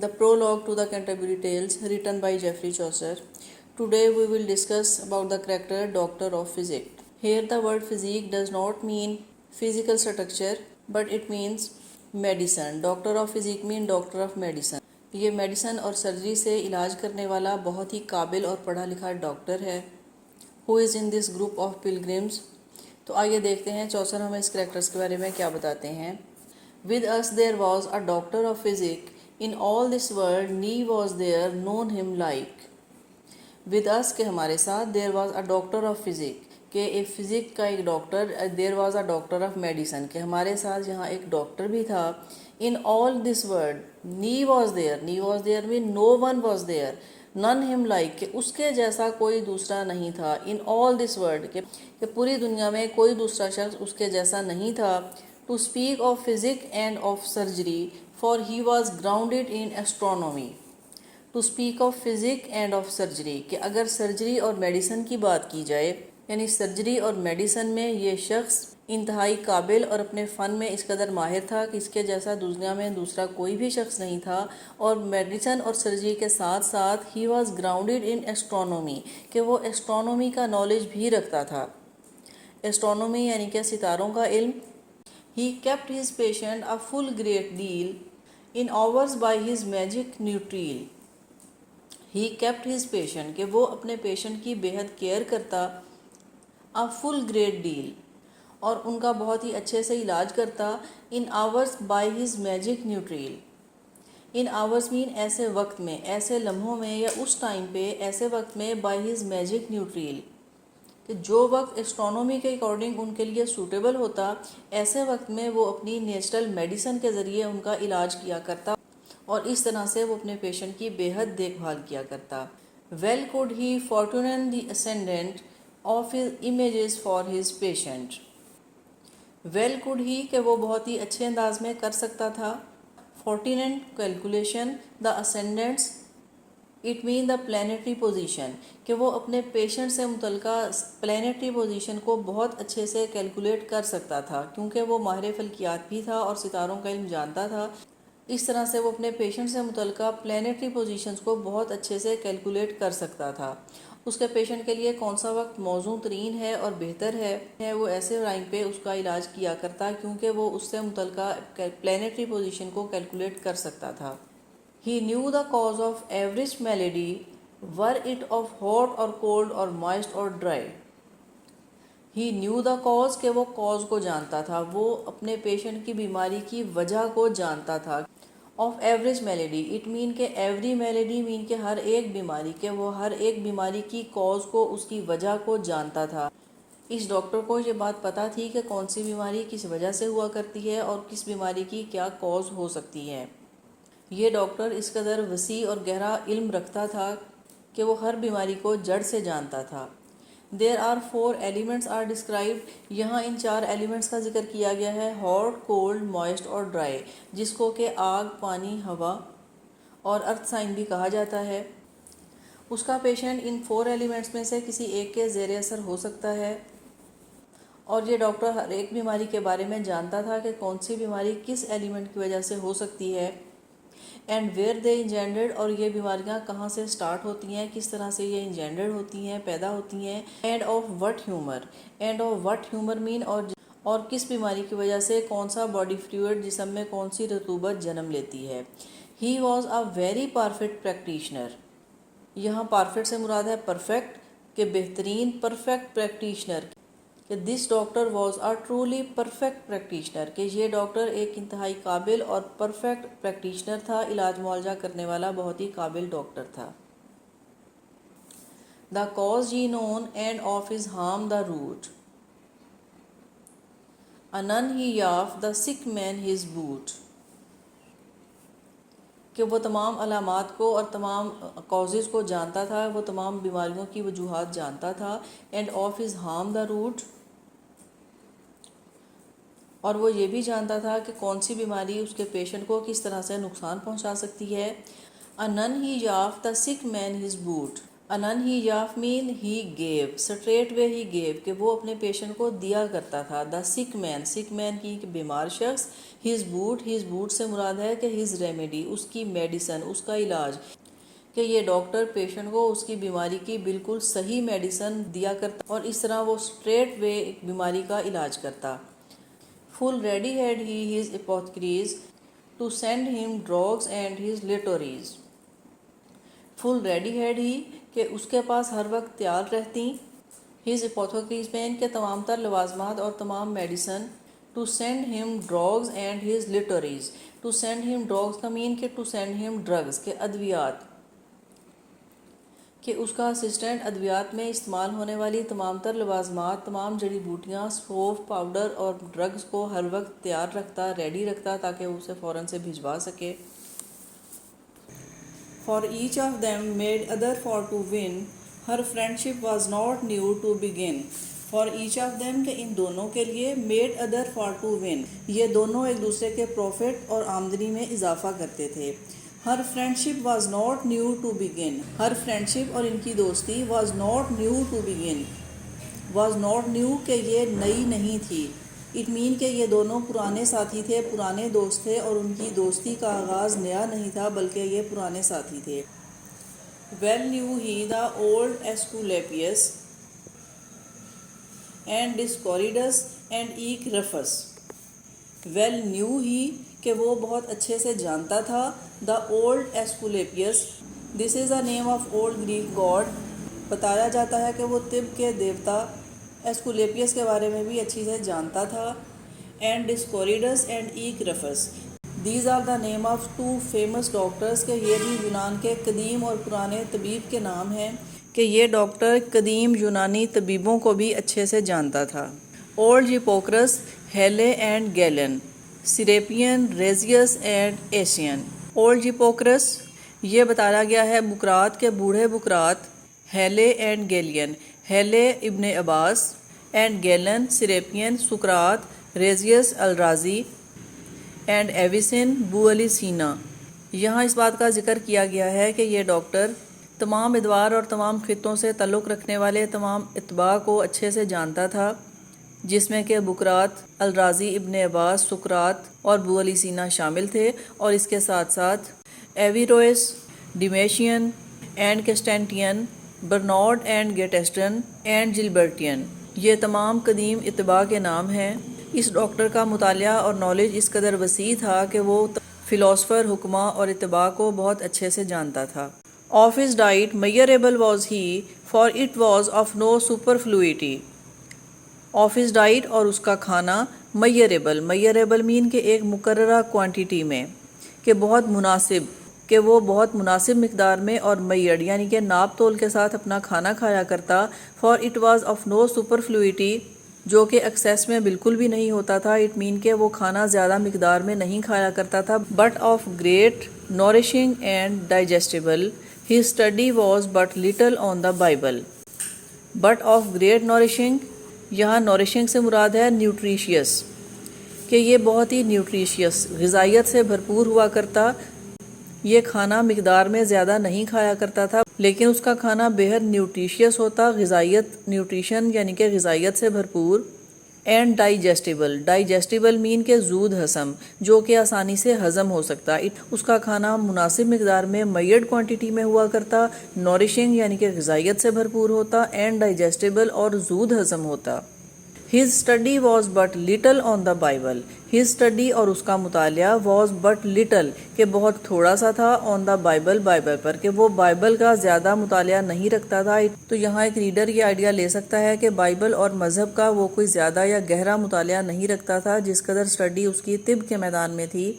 The prologue to the Canterbury Tales, written by Geoffrey Chaucer. Today we will discuss about the character Doctor of Physic. Here the word physique does not mean physical structure, but it means medicine. Doctor of Physic mean doctor of medicine. یہ medicine اور surgery سے علاج کرنے والا بہت ہی قابل اور پڑھا لکھا ڈاکٹر ہے. Who is in this group of pilgrims? تو آئیے دیکھتے ہیں چوسر ہمیں اس کریکٹرز کے بارے میں کیا بتاتے ہیں. With us there was a doctor of physic. In all this world ne was there known him like. With us کہ ہمارے ساتھ there was a doctor of physic کہ ایک فزک کا ایک doctor. there was a doctor of medicine کہ ہمارے ساتھ یہاں ایک ڈاکٹر بھی تھا. In all this world ne was there. ne was there mean no one was there. none him like کہ اس کے جیسا کوئی دوسرا نہیں تھا. In all this world کہ پوری دنیا میں کوئی دوسرا شخص اس کے جیسا نہیں تھا. To speak of physic and of surgery, for he was grounded in astronomy. To speak of physic and of surgery کہ اگر سرجری اور میڈیسن کی بات کی جائے یعنی سرجری اور میڈیسن میں یہ شخص انتہائی قابل اور اپنے فن میں اس قدر ماہر تھا کہ اس کے جیسا دنیا میں دوسرا کوئی بھی شخص نہیں تھا. اور میڈیسن اور سرجری کے ساتھ ساتھ he was grounded in astronomy کہ وہ astronomy کا نالج بھی رکھتا تھا. astronomy یعنی کہ ستاروں کا علم. He kept his patient a full great deal in hours by his magic neutral. He kept his patient کہ وہ اپنے پیشنٹ کی بے حد کیئر کرتا. A full great deal اور ان کا بہت ہی اچھے سے علاج کرتا. In hours by his magic neutral. In hours mean ایسے وقت میں, ایسے لمحوں میں یا اس ٹائم پہ, ایسے وقت میں by his magic neutral کہ جو وقت اسٹرانومی کے اکارڈنگ ان کے لیے سوٹیبل ہوتا ایسے وقت میں وہ اپنی نیچرل میڈیسن کے ذریعے ان کا علاج کیا کرتا اور اس طرح سے وہ اپنے پیشنٹ کی بے حد دیکھ بھال کیا کرتا. Well could he fortune the ascendant of his images for his patient. Well could he کہ وہ بہت ہی اچھے انداز میں کر سکتا تھا. Fortunate calculation the ascendants it mean the planetary position کہ وہ اپنے پیشنٹ سے متعلقہ پلانیٹری پوزیشن کو بہت اچھے سے کیلکولیٹ کر سکتا تھا کیونکہ وہ ماہر فلکیات بھی تھا اور ستاروں کا علم جانتا تھا. اس طرح سے وہ اپنے پیشنٹ سے متعلقہ پلانیٹری پوزیشنز کو بہت اچھے سے کیلکولیٹ کر سکتا تھا. اس کے پیشنٹ کے لیے کون سا وقت موزوں ترین ہے اور بہتر ہے وہ ایسے ٹائم پہ اس کا علاج کیا کرتا کیونکہ وہ اس سے متعلقہ پلانیٹری پوزیشن کو کیلکولیٹ کر سکتا تھا. He knew the cause of average malady, were it of hot or cold or moist or dry. He knew the cause کہ وہ cause کو جانتا تھا, وہ اپنے پیشنٹ کی بیماری کی وجہ کو جانتا تھا. Of average malady, it mean کہ every malady mean کہ ہر ایک بیماری کہ وہ ہر ایک بیماری کی cause کو اس کی وجہ کو جانتا تھا. اس ڈاکٹر کو یہ بات پتہ تھی کہ کون سی بیماری کس وجہ سے ہوا کرتی ہے اور کس بیماری کی کیا cause ہو سکتی ہے. یہ ڈاکٹر اس قدر وسیع اور گہرا علم رکھتا تھا کہ وہ ہر بیماری کو جڑ سے جانتا تھا. There are 4 elements are described. یہاں ان 4 ایلیمنٹس کا ذکر کیا گیا ہے hot, cold, moist اور dry جس کو کہ آگ, پانی, ہوا اور ارتھ سائن بھی کہا جاتا ہے. اس کا پیشنٹ ان 4 ایلیمنٹس میں سے کسی ایک کے زیر اثر ہو سکتا ہے اور یہ ڈاکٹر ہر ایک بیماری کے بارے میں جانتا تھا کہ کون سی بیماری کس ایلیمنٹ کی وجہ سے ہو سکتی ہے. اینڈ ویئر دے انجینڈرڈ اور یہ بیماریاں کہاں سے سٹارٹ ہوتی ہیں, کس طرح سے یہ انجینڈرڈ ہوتی ہیں, پیدا ہوتی ہیں. And of wet humour, and of wet humour مین اور کس بیماری کی وجہ سے کون سا باڈی فلوئڈ جسم میں کون سی رطوبت جنم لیتی ہے. He was a very perfect practitioner. یہاں پرفیکٹ سے مراد ہے پرفیکٹ کہ بہترین پرفیکٹ پریکٹیشنر کہ this doctor was a truly perfect practitioner کہ یہ ڈاکٹر ایک انتہائی قابل اور پرفیکٹ پریکٹیشنر تھا, علاج معالجہ کرنے والا بہت ہی قابل ڈاکٹر تھا. The cause ye known and of his harm the root. Anon he yaft the sick man his boot. کہ وہ تمام علامات کو اور تمام کازز کو جانتا تھا, وہ تمام بیماریوں کی وجوہات جانتا تھا. And of his harm the root اور وہ یہ بھی جانتا تھا کہ کون سی بیماری اس کے پیشنٹ کو کس طرح سے نقصان پہنچا سکتی ہے. Anon he yaft the sick man his boot. انن ہی یاف مین ہی گیو، اسٹریٹ وے ہی گیو کہ وہ اپنے پیشنٹ کو دیا کرتا تھا. دا سک مین کی بیمار شخص. ہز بوٹ سے مراد ہے کہ ہز ریمیڈی اس کی میڈیسن، اس کا علاج، کہ یہ ڈاکٹر پیشنٹ کو اس کی بیماری کی بالکل صحیح میڈیسن دیا کرتا اور اس طرح وہ اسٹریٹ وے بیماری کا علاج کرتا. Full ready had he his apothecaries to send him drugs and his letuaries. Full ready had he کہ اس کے پاس ہر وقت تیار رہتی. ہز اپوتھیکریز مین کے تمام تر لوازمات اور تمام medicine. To send him drugs and his لیٹوریز. To send him ڈراگز کا مین کہ ٹو سینڈ ہم ڈرگز کے ادویات، کہ اس کا اسسٹنٹ ادویات میں استعمال ہونے والی تمام تر لوازمات، تمام جڑی بوٹیاں، سوپ، پاؤڈر اور ڈرگز کو ہر وقت تیار رکھتا، ریڈی رکھتا تاکہ اسے فوراً سے بھجوا سکے. For each of them made other for to win, her friendship was not new to begin. For each of them کہ ان دونوں کے لیے made other for to win، یہ دونوں ایک دوسرے کے پروفٹ اور آمدنی میں اضافہ کرتے تھے. Her friendship was not new to begin. Her friendship اور ان کی دوستی was not new to begin. Was not new کہ یہ نئی نہیں تھی. اٹ مین کہ یہ دونوں پرانے ساتھی تھے، پرانے دوست تھے اور ان کی دوستی کا آغاز نیا نہیں تھا بلکہ یہ پرانے ساتھی تھے. Well knew he the old Aesculapius and Dioscorides and eke Rufus. Well knew he کہ وہ بہت اچھے سے جانتا تھا. The old Aesculapius, this is the name of old Greek god. بتایا جاتا ہے کہ وہ طب کے دیوتا ایسکولیپیس کے بارے میں بھی اچھی سے جانتا تھا. And Dioscorides and eke Rufus. These are the name of two famous doctors کہ یہ بھی یونان کے قدیم اور پرانے طبیب کے نام ہیں کہ یہ ڈاکٹر قدیم یونانی طبیبوں کو بھی اچھے سے جانتا تھا. Old Hippocrates, Helle and Galen, Serapion, Rhesus and Aeson. Old Hippocrates یہ بتایا گیا ہے بکرات کے بوڑھے بکرات. ہیلے اینڈ گیلین، ہیلے ابن عباس، اینڈ گیلن سیریپین سقراط، ریزیس الرازی اینڈ ایویسن بو علی سینا. یہاں اس بات کا ذکر کیا گیا ہے کہ یہ ڈاکٹر تمام ادوار اور تمام خطوں سے تعلق رکھنے والے تمام اتباع کو اچھے سے جانتا تھا، جس میں کہ بکرات، الرازی ابن عباس، سقراط اور بو علی سینا شامل تھے، اور اس کے ساتھ ساتھ ایویرویس، ڈیمیشین اینڈ کسٹینٹین، برنارڈ اینڈ گیٹسٹن اینڈ جلبرٹین. یہ تمام قدیم اتباع کے نام ہیں. اس ڈاکٹر کا مطالعہ اور نالج اس قدر وسیع تھا کہ وہ فلاسفر، حکماء اور اتباع کو بہت اچھے سے جانتا تھا. Of his diet measurable was he, for it was of no superfluity. Of his diet اور اس کا کھانا measurable مین کہ ایک مقررہ کوانٹیٹی میں، کہ بہت مناسب، کہ وہ بہت مناسب مقدار میں، اور میڈ یعنی کہ ناپ تول کے ساتھ اپنا کھانا کھایا کرتا. For it was of no superfluity جو کہ ایکسیس میں بالکل بھی نہیں ہوتا تھا. اٹ مین کہ وہ کھانا زیادہ مقدار میں نہیں کھایا کرتا تھا. But of great nourishing and digestible. His study was but little on the Bible. But of great nourishing، یہاں nourishing سے مراد ہے nutritious، کہ یہ بہت ہی نیوٹریشیس، غذائیت سے بھرپور ہوا کرتا. یہ کھانا مقدار میں زیادہ نہیں کھایا کرتا تھا لیکن اس کا کھانا بےحد نیوٹریشیس ہوتا، غذائیت، نیوٹریشن یعنی کہ غذائیت سے بھرپور. اینڈ ڈائجسٹیبل مین کہ زود ہضم، جو کہ آسانی سے ہضم ہو سکتا. اس کا کھانا مناسب مقدار میں میڈ کوانٹیٹی میں ہوا کرتا، نورشنگ یعنی کہ غذائیت سے بھرپور ہوتا، اینڈ ڈائجسٹیبل اور زود ہضم ہوتا. His study was but little on the Bible. His study اور اس کا مطالعہ was but little کہ بہت تھوڑا سا تھا، on the Bible بائبل پر، کہ وہ بائبل کا زیادہ مطالعہ نہیں رکھتا تھا. تو یہاں ایک ریڈر یہ آئیڈیا لے سکتا ہے کہ بائبل اور مذہب کا وہ کوئی زیادہ یا گہرا مطالعہ نہیں رکھتا تھا جس قدر اسٹڈی اس کی طب کے میدان میں تھی.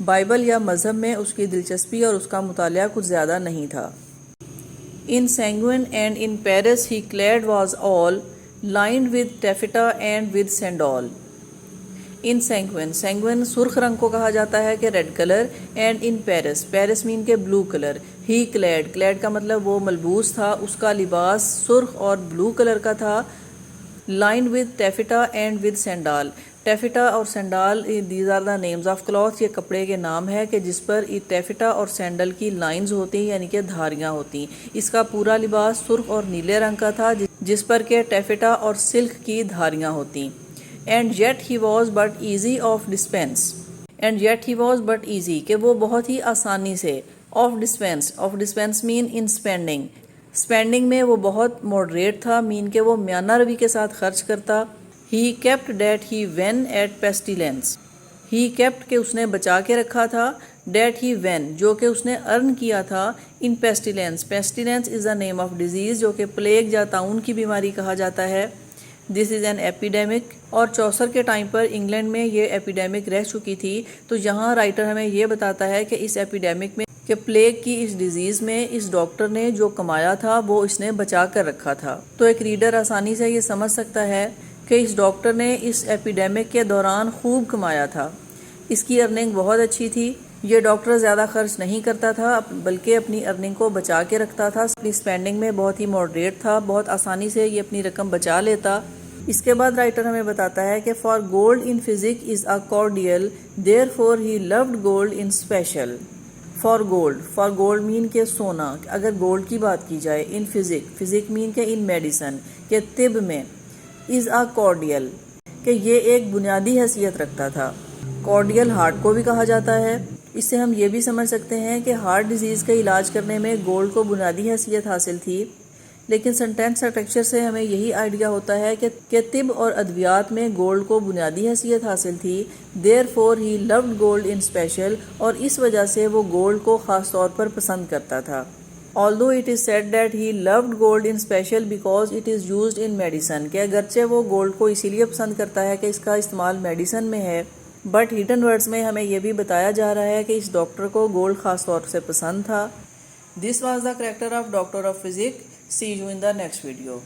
بائبل یا مذہب میں اس کی دلچسپی اور اس کا مطالعہ کچھ زیادہ نہیں تھا. In Sanguine and in Paris he clad was all lined with taffeta and with sandal. In sanguine سرخ رنگ کو کہا جاتا ہے کہ red colour. And in pers مین کے بلو کلر. ہی کلیڈ کا مطلب وہ ملبوس تھا، اس کا لباس سرخ اور بلو کلر کا تھا. Lined with taffeta and with sendal. Taffeta اور sendal these are the names of cloth, یہ کپڑے کے نام ہے کہ جس پر ٹیفیٹا اور سینڈل کی لائنز ہوتی ہیں یعنی کہ دھاریاں ہوتی ہیں۔ اس کا پورا لباس سرخ اور نیلے رنگ کا تھا جس پر کہ ٹیفیٹا اور سلک کی دھاریاں ہوتی۔ And yet he was but easy of dispense, and yet he was but easy کہ وہ بہت ہی آسانی سے، آف ڈسپینس مین ان اسپینڈنگ میں وہ بہت ماڈریٹ تھا، مین کہ وہ میانہ روی کے ساتھ خرچ کرتا۔ He kept that he won at pestilence, he kept کہ اس نے بچا کے رکھا تھا، ڈیٹ ہی وین جو کہ اس نے ارن کیا تھا، ان پیسٹیلینس از دا نیم آف ڈیزیز جو کہ پلیگ یا طاعون کی بیماری کہا جاتا ہے۔ دس از این ایپیڈیمک، اور چوسر کے ٹائم پر انگلینڈ میں یہ ایپیڈیمک رہ چکی تھی، تو یہاں رائٹر ہمیں یہ بتاتا ہے کہ اس ایپیڈیمک میں کہ پلیگ کی اس ڈیزیز میں اس ڈاکٹر نے جو کمایا تھا وہ اس نے بچا کر رکھا تھا۔ تو ایک ریڈر آسانی سے یہ سمجھ سکتا ہے کہ اس ڈاکٹر نے اس ایپیڈیمک کے دوران خوب کمایا تھا، اس کی ارننگ بہت اچھی تھی۔ یہ ڈاکٹر زیادہ خرچ نہیں کرتا تھا بلکہ اپنی ارننگ کو بچا کے رکھتا تھا، اپنی اسپینڈنگ میں بہت ہی ماڈریٹ تھا، بہت آسانی سے یہ اپنی رقم بچا لیتا۔ اس کے بعد رائٹر ہمیں بتاتا ہے کہ for gold in physic is a cordial therefore he loved gold in special. For gold مین کے سونا، اگر گولڈ کی بات کی جائے، ان فزک مین کے ان میڈیسن کے طب میں، از اے کارڈیل کہ یہ ایک بنیادی حیثیت رکھتا تھا۔ کارڈیل ہارٹ کو بھی کہا جاتا ہے۔ اس سے ہم یہ بھی سمجھ سکتے ہیں کہ ہارٹ ڈیزیز کا علاج کرنے میں گولڈ کو بنیادی حیثیت حاصل تھی، لیکن سینٹینس اسٹرکچر سے ہمیں یہی آئیڈیا ہوتا ہے کہ طب اور ادویات میں گولڈ کو بنیادی حیثیت حاصل تھی۔ دیر four he loved gold in special, اور اس وجہ سے وہ گولڈ کو خاص طور پر پسند کرتا تھا۔ although it is said that he loved gold in special because it is used in medicine، کہ اگرچہ وہ گولڈ کو اسی لیے پسند کرتا ہے کہ اس کا استعمال میڈیسن میں ہے، بٹ ہڈن ورڈز میں ہمیں یہ بھی بتایا جا رہا ہے کہ اس ڈاکٹر کو گولڈ خاص طور سے پسند تھا۔ This was the character of Doctor of Physics. See you in the next video.